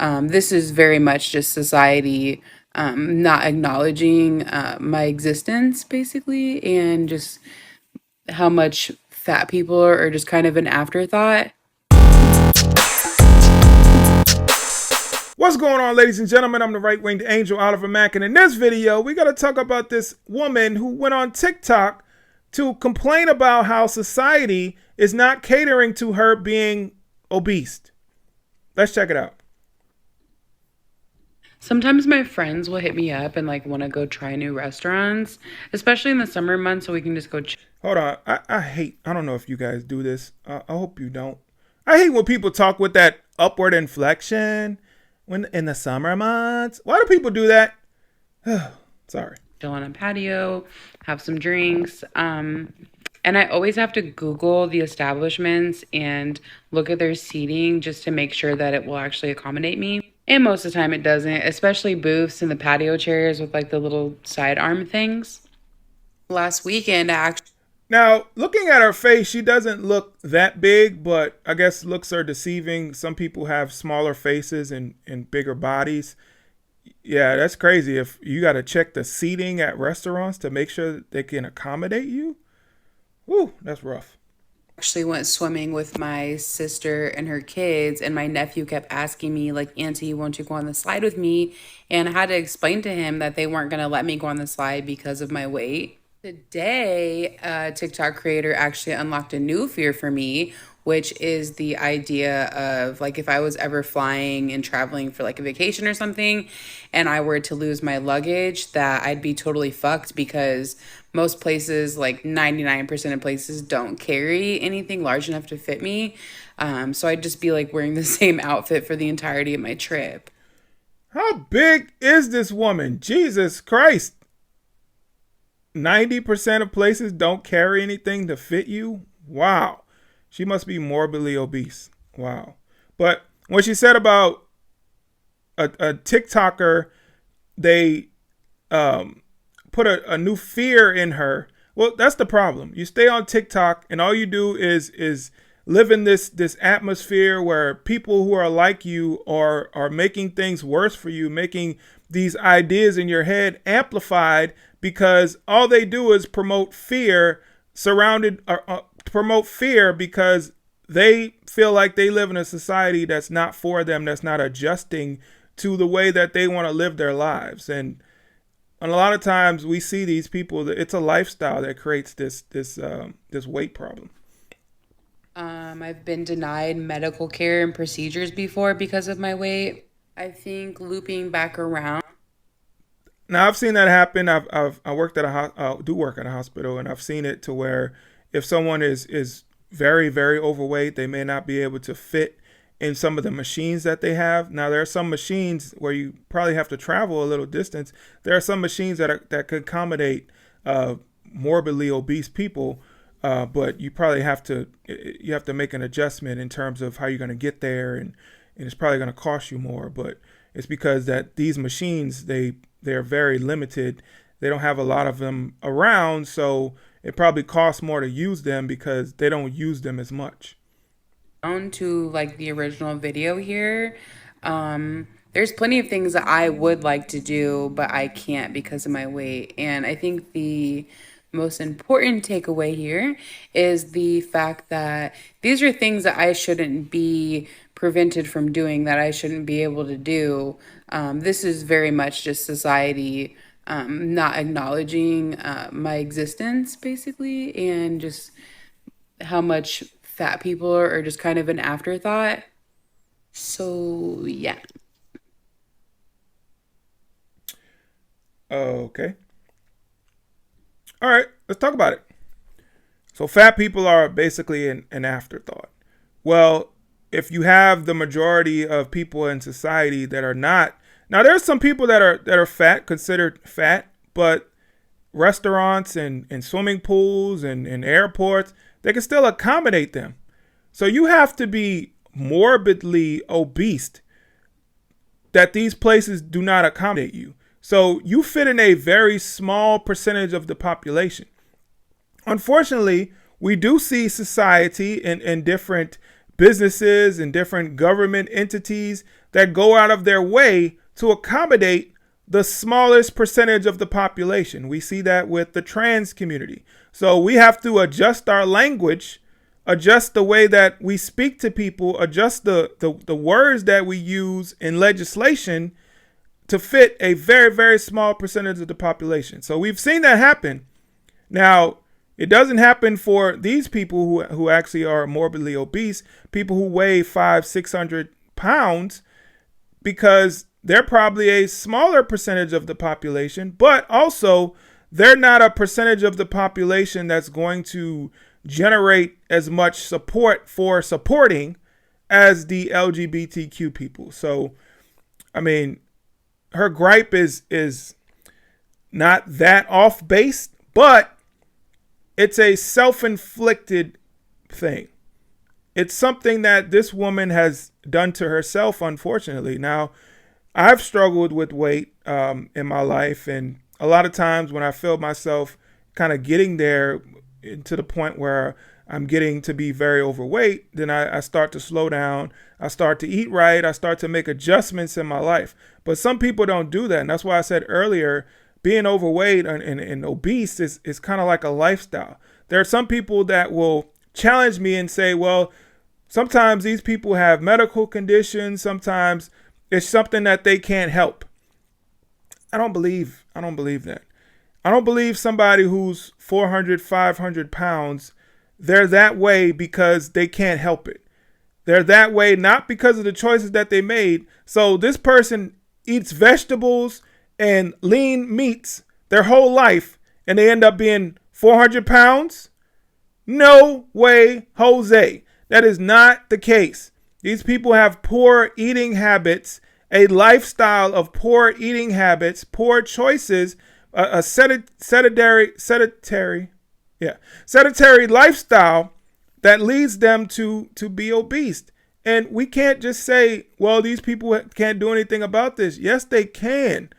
This is very much just society not acknowledging my existence, basically, and just how much fat people are just kind of an afterthought. What's going on, ladies and gentlemen? I'm the right-winged angel, Oliver Mack, and in this video, we got to talk about this woman who went on TikTok to complain about how society is not catering to her being obese. Let's check it out. Sometimes my friends will hit me up and like want to go try new restaurants, especially in the summer months, so we can just go. Hold on. I don't know if you guys do this. I hope you don't. I hate when people talk with that upward inflection when in the summer months. Why do people do that? Sorry. Chill on a patio, have some drinks. And I always have to Google the establishments and look at their seating just to make sure that it will actually accommodate me. And most of the time it doesn't, especially booths and the patio chairs with like the little sidearm things. Last weekend, I actually. Now, looking at her face, she doesn't look that big, but I guess looks are deceiving. Some people have smaller faces and bigger bodies. Yeah, that's crazy. If you got to check the seating at restaurants to make sure that they can accommodate you. Whew, that's rough. Actually went swimming with my sister and her kids, and my nephew kept asking me like, Auntie, won't you go on the slide with me? And I had to explain to him that they weren't going to let me go on the slide because of my weight. Today, a TikTok creator actually unlocked a new fear for me, which is the idea of like if I was ever flying and traveling for like a vacation or something and I were to lose my luggage, that I'd be totally fucked because most places, like 99% of places, don't carry anything large enough to fit me. So I'd just be like wearing the same outfit for the entirety of my trip. How big is this woman? Jesus Christ. 90% of places don't carry anything to fit you? Wow. She must be morbidly obese. Wow. But what she said about a TikToker, they put a new fear in her. Well, that's the problem. You stay on TikTok and all you do is live in this atmosphere where people who are like you are making things worse for you, making these ideas in your head amplified because all they do is promote fear promote fear because they feel like they live in a society that's not for them, that's not adjusting to the way that they want to live their lives. And a lot of times we see these people, it's a lifestyle that creates this weight problem. I've been denied medical care and procedures before because of my weight. I think looping back around. Now I've seen that happen. I worked at do work at a hospital, and I've seen it to where if someone is very very overweight, they may not be able to fit in some of the machines that they have. Now there are some machines where you probably have to travel a little distance. There are some machines that could accommodate morbidly obese people, but you probably have to make an adjustment in terms of how you're going to get there, and it's probably going to cost you more. But it's because that these machines they're very limited. They don't have a lot of them around, so it probably costs more to use them because they don't use them as much. On to like the original video here. There's plenty of things that I would like to do, but I can't because of my weight. And I think the most important takeaway here is the fact that these are things that I shouldn't be prevented from doing, that I shouldn't be able to do. This is very much just society not acknowledging my existence, basically, and just how much fat people are just kind of an afterthought. So, yeah. Okay. All right, let's talk about it. So fat people are basically an afterthought. Well, if you have the majority of people in society that are not, now there's some people that are fat, considered fat, but restaurants and swimming pools and airports, they can still accommodate them. So you have to be morbidly obese that these places do not accommodate you. So you fit in a very small percentage of the population. Unfortunately, we do see society and different businesses and different government entities that go out of their way to accommodate the smallest percentage of the population. We see that with the trans community. So we have to adjust our language, adjust the way that we speak to people, adjust the words that we use in legislation to fit a very, very small percentage of the population. So we've seen that happen. Now, it doesn't happen for these people who actually are morbidly obese, people who weigh 500-600 pounds, because they're probably a smaller percentage of the population, but also they're not a percentage of the population that's going to generate as much support for supporting as the LGBTQ people. So, I mean, her gripe is not that off base, but it's a self-inflicted thing. It's something that this woman has done to herself, unfortunately. Now, I've struggled with weight in my life, and a lot of times when I feel myself kind of getting there to the point where I'm getting to be very overweight, then I start to slow down. I start to eat right. I start to make adjustments in my life. But some people don't do that, and that's why I said earlier, being overweight and obese is kind of like a lifestyle. There are some people that will challenge me and say, well, sometimes these people have medical conditions. Sometimes it's something that they can't help. I don't believe that. I don't believe somebody who's 400, 500 pounds, they're that way because they can't help it. They're that way not because of the choices that they made. So this person eats vegetables and lean meats their whole life, and they end up being 400 pounds? No way, Jose. That is not the case. These people have poor eating habits, a lifestyle of poor eating habits, poor choices, a sedentary lifestyle that leads them to be obese. And we can't just say, well, these people can't do anything about this. Yes, they can.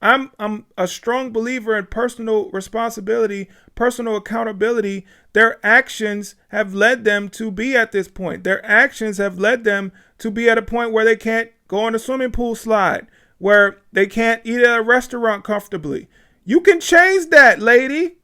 I'm a strong believer in personal responsibility, personal accountability. Their actions have led them to be at this point. Their actions have led them to be at a point where they can't go on a swimming pool slide, where they can't eat at a restaurant comfortably. You can change that, lady.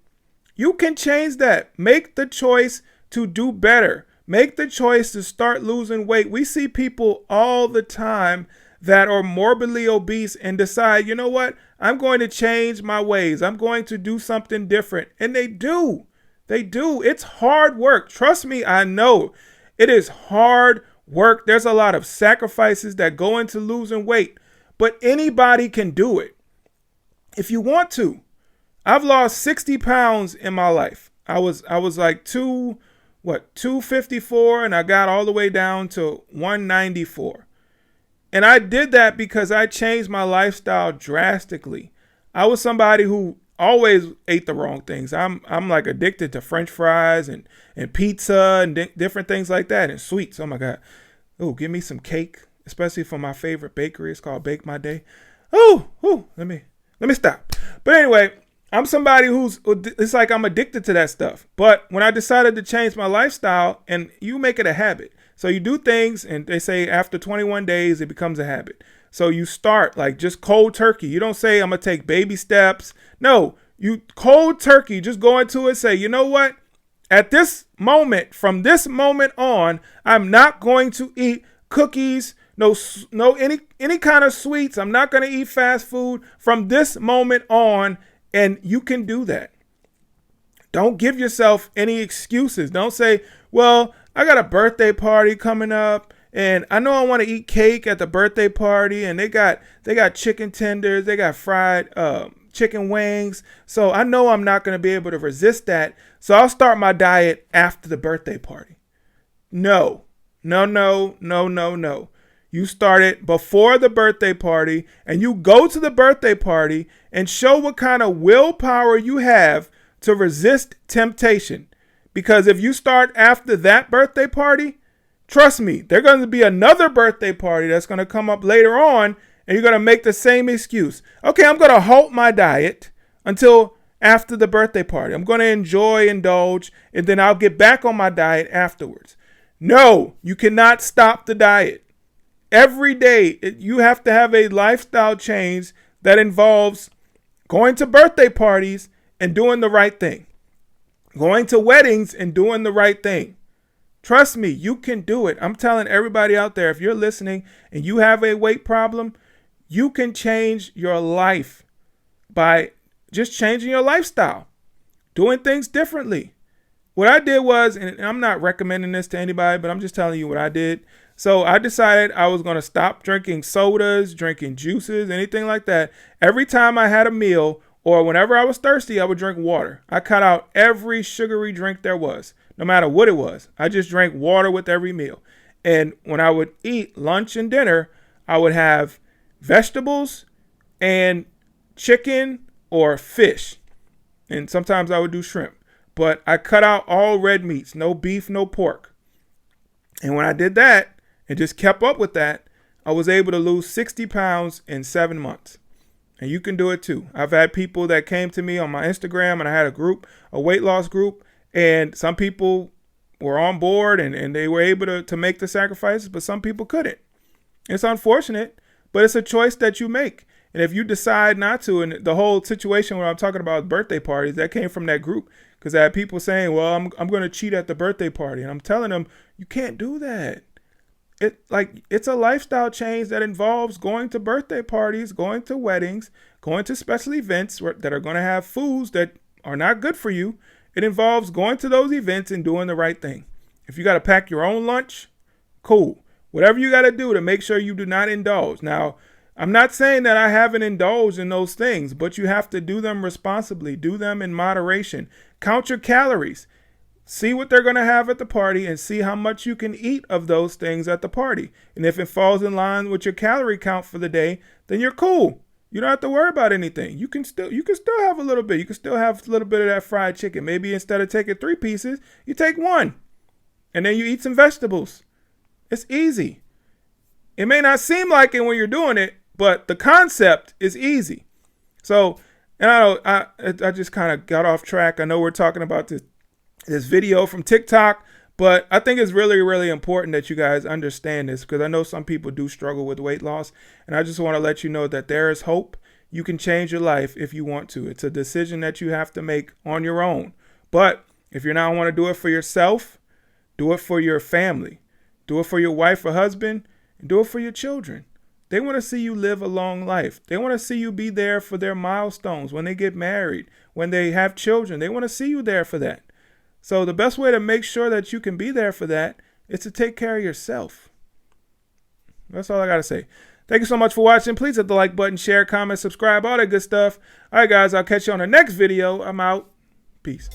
You can change that. Make the choice to do better. Make the choice to start losing weight. We see people all the time that are morbidly obese and decide, you know what? I'm going to change my ways. I'm going to do something different. And they do. They do. It's hard work. Trust me, I know. It is hard work. There's a lot of sacrifices that go into losing weight, but anybody can do it if you want to. I've lost 60 pounds in my life. I was like 254, and I got all the way down to 194. And I did that because I changed my lifestyle drastically. I was somebody who always ate the wrong things. I'm like addicted to French fries and pizza and different things like that, and sweets. Oh my God. Oh, give me some cake, especially from my favorite bakery. It's called Bake My Day. Oh, let me stop. But anyway, I'm somebody it's like I'm addicted to that stuff. But when I decided to change my lifestyle, and you make it a habit. So you do things, and they say after 21 days, it becomes a habit. So you start like just cold turkey. You don't say, I'm going to take baby steps. No, you cold turkey, just go into it, say, you know what? At this moment, from this moment on, I'm not going to eat cookies, any kind of sweets. I'm not going to eat fast food from this moment on. And you can do that. Don't give yourself any excuses. Don't say, well, I got a birthday party coming up, and I know I want to eat cake at the birthday party, and they got chicken tenders, they got fried chicken wings, so I know I'm not going to be able to resist that, so I'll start my diet after the birthday party. No. You start it before the birthday party, and you go to the birthday party and show what kind of willpower you have to resist temptation. Because if you start after that birthday party, trust me, there's going to be another birthday party that's going to come up later on, and you're going to make the same excuse. Okay, I'm going to halt my diet until after the birthday party. I'm going to indulge, and then I'll get back on my diet afterwards. No, you cannot stop the diet. Every day, you have to have a lifestyle change that involves going to birthday parties and doing the right thing, going to weddings and doing the right thing. Trust me, you can do it. I'm telling everybody out there, if you're listening and you have a weight problem, you can change your life by just changing your lifestyle, doing things differently. What I did was, and I'm not recommending this to anybody, but I'm just telling you what I did. So I decided I was going to stop drinking sodas, drinking juices, anything like that. Every time I had a meal or whenever I was thirsty, I would drink water. I cut out every sugary drink there was, no matter what it was. I just drank water with every meal. And when I would eat lunch and dinner, I would have vegetables and chicken or fish. And sometimes I would do shrimp. But I cut out all red meats, no beef, no pork. And when I did that and just kept up with that, I was able to lose 60 pounds in 7 months. And you can do it too. I've had people that came to me on my Instagram, and I had a group, a weight loss group, and some people were on board and they were able to make the sacrifices, but some people couldn't. It's unfortunate, but it's a choice that you make. And if you decide not to, and the whole situation when I'm talking about birthday parties, that came from that group, because I had people saying, well, I'm going to cheat at the birthday party. And I'm telling them, you can't do that. It's a lifestyle change that involves going to birthday parties, going to weddings, going to special events that are going to have foods that are not good for you. It involves going to those events and doing the right thing. If you got to pack your own lunch, cool. Whatever you got to do to make sure you do not indulge. Now, I'm not saying that I haven't indulged in those things, but you have to do them responsibly. Do them in moderation. Count your calories. See what they're going to have at the party and see how much you can eat of those things at the party. And if it falls in line with your calorie count for the day, then you're cool. You don't have to worry about anything. You can still have a little bit. You can still have a little bit of that fried chicken. Maybe instead of taking 3 pieces, you take 1. And then you eat some vegetables. It's easy. It may not seem like it when you're doing it, but the concept is easy. So, and I just kind of got off track. I know we're talking about this video from TikTok, but I think it's really, really important that you guys understand this, because I know some people do struggle with weight loss. And I just want to let you know that there is hope. You can change your life if you want to. It's a decision that you have to make on your own. But if you not want to do it for yourself, do it for your family. Do it for your wife or husband, and do it for your children. They want to see you live a long life. They want to see you be there for their milestones, when they get married, when they have children. They want to see you there for that. So the best way to make sure that you can be there for that is to take care of yourself. That's all I got to say. Thank you so much for watching. Please hit the like button, share, comment, subscribe, all that good stuff. All right, guys, I'll catch you on the next video. I'm out. Peace.